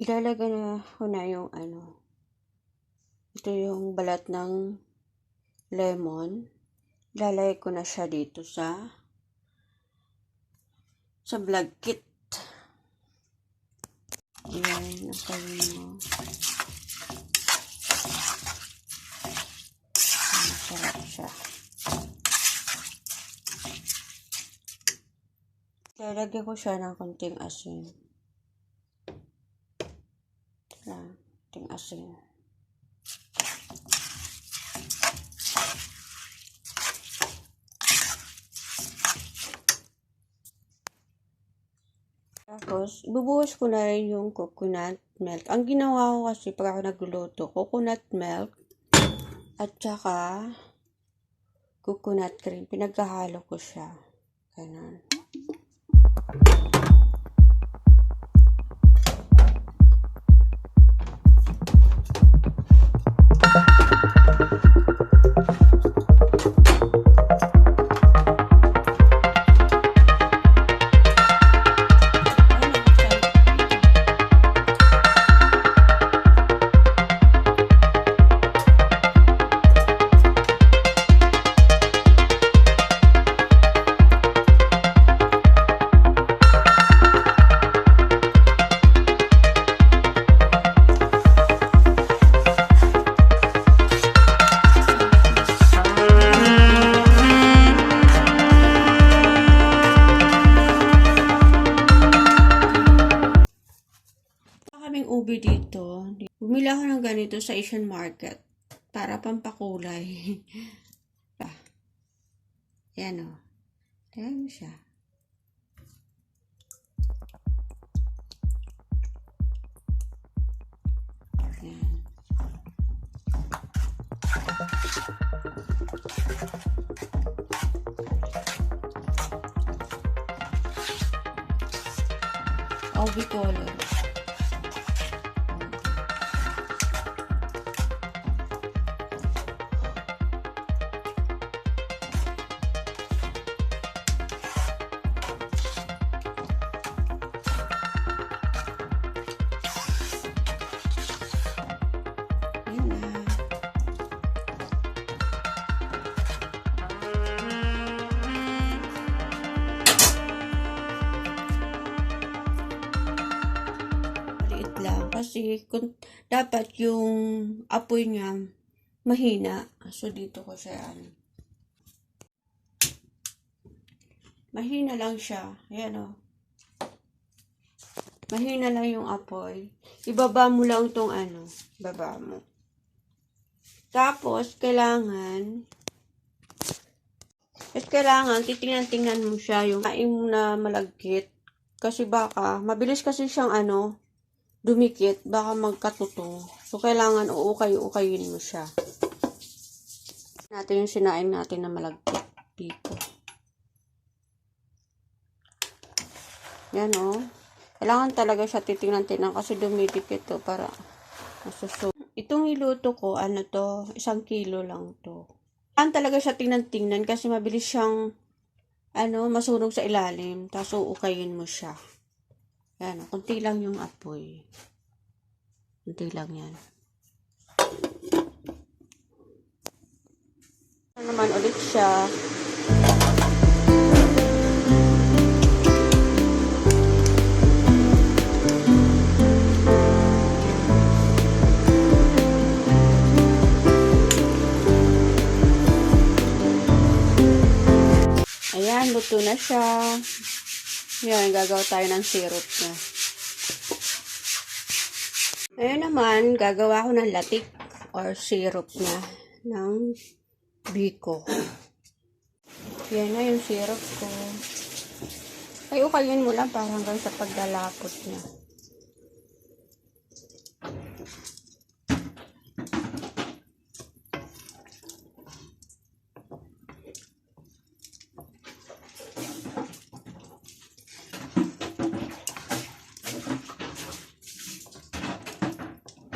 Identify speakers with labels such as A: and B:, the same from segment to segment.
A: Ilalagay na ko na yung ito yung balat ng lemon. Ilalagay ko na siya dito sa vlog kit. Ayan, nakalin mo. Masarap siya. Ilalagay ko siya ng konting asin. Konting asin. Tapos, ibubuhos ko na rin yung coconut milk. Ang ginawa ko kasi pag ako nagluluto, coconut milk at saka coconut cream. Pinaghahalo ko siya. Ganun. Ube dito. Bumili ako ng ganito sa Asian market para pampakulay. Yan o. Ayan mo siya. Ayan. Ube color. Kasi dapat yung apoy niya mahina. So, dito ko siya mahina lang siya. Ayan o. Mahina lang yung apoy. Ibaba mo lang itong baba mo. Tapos, kailangan titingnan mo siya yung kain mo na malagkit. Kasi baka, mabilis kasi siyang dumikit, baka magkatutong. So, kailangan uukay-ukayin mo siya. Natin yung sinain natin na malagkit dito. Yan o. Kailangan talaga siya titingnan kasi dumidikit to para masusunod. Itong iluto ko, 1 kilo lang to. Kailangan talaga siya tingnan kasi mabilis siyang masunog sa ilalim. Tapos uukayin mo siya. Yan, kunti lang yung apoy. Kunti lang yan. Naman ulit siya. Ayan, luto na siya. Yan, gagawa tayo ng syrup niya. Ngayon naman, gagawa ko ng latik or syrup niya ng biko. Yan na yung syrup ko. Ay, ukayin mo lang para hanggang sa paglalapot niya.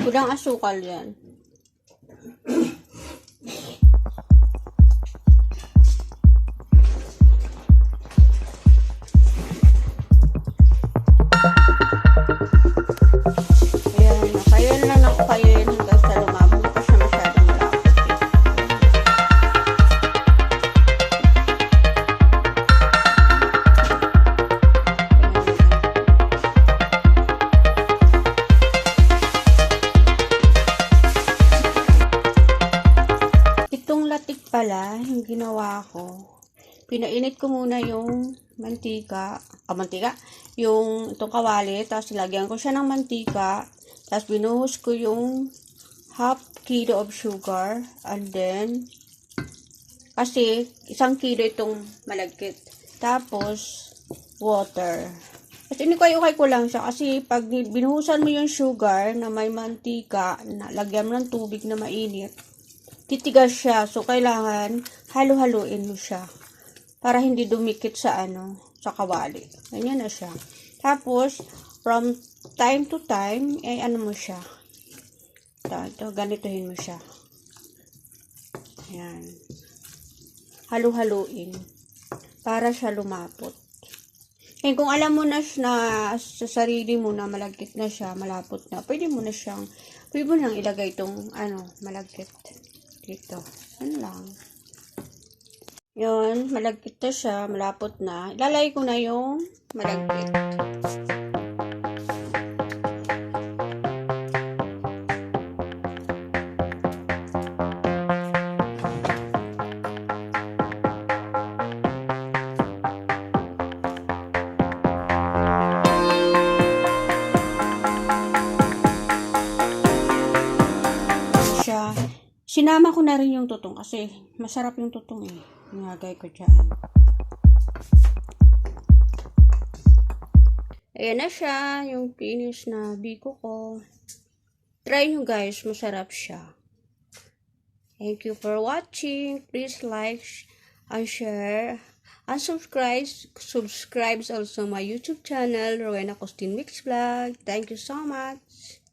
A: Kulang asukal yan. patik pala, yung ginawa ko, pinainit ko muna yung yung itong kawali, tapos lagyan ko siya ng mantika, tapos binuhos ko yung half kilo of sugar, and then, kasi 1 kilo itong malagkit, tapos, water. Tapos inikay-ukay ko lang siya, kasi pag binuhusan mo yung sugar na may mantika, na lagyan mo ng tubig na mainit, titigas siya, so kailangan halo-haluin mo siya para hindi dumikit sa sa kawali. Ganyan na siya. Tapos, from time to time, mo siya. Ito, ganituhin mo siya. Ayan. Halu-haluin. Para siya lumapot. Eh, kung alam mo na sa sarili mo na malagkit na siya, malapot na, pwede mo nang ilagay itong, malagkit. Dito. Ano lang. Yun, malagkit na siya, malapot na. Ilalagay ko na yung malagkit. Sinama ko na rin yung tutong kasi masarap yung tutong eh. Nilagay ko dyan. Ayan na siya, yung finish na biko ko. Try nyo guys, masarap siya. Thank you for watching. Please like and share and subscribe. Subscribe also my YouTube channel, Rowena Costin Mix Vlog. Thank you so much.